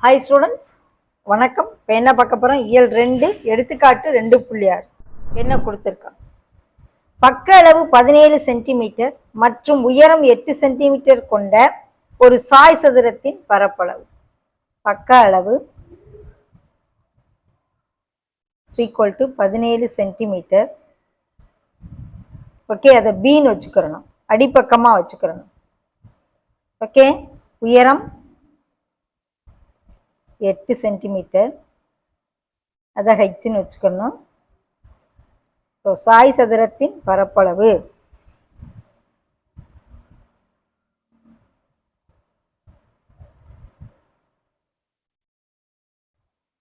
Hi students, வணக்கம். இப்போ என்ன பார்க்க போகிறோம்? இயல் 2 எடுத்துக்காட்டு 2.6 என்ன கொடுத்துருக்கான்? பக்க அளவு 17 சென்டிமீட்டர் மற்றும் உயரம் 8 சென்டிமீட்டர் கொண்ட ஒரு சாய் சதுரத்தின் பரப்பளவு. பக்க அளவு = 17 சென்டிமீட்டர். ஓகே, அதை பீன்னு வச்சுக்கிறணும், அடிப்பக்கமாக வச்சுக்கிறணும். ஓகே, உயரம் 8 சென்டிமீட்டர், அதை ஹெச்ன்னு வச்சுக்கணும். ஸோ சாய் சதுரத்தின் பரப்பளவு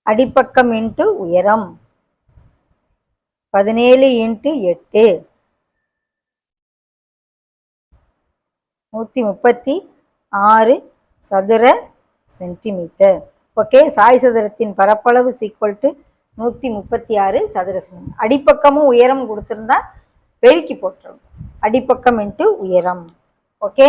அடிப்பக்கம் இன்ட்டு உயரம் 17 × 8 136 சதுர சென்டிமீட்டர். ஓகே, சாய் சதுரத்தின் பரப்பளவு = 136 சதுர சென்டிமீட்டர். அடிப்பக்கமும் உயரம் கொடுத்துருந்தா பெருக்கி போட்டுரும், அடிப்பக்கம் இன்ட்டு உயரம். ஓகே,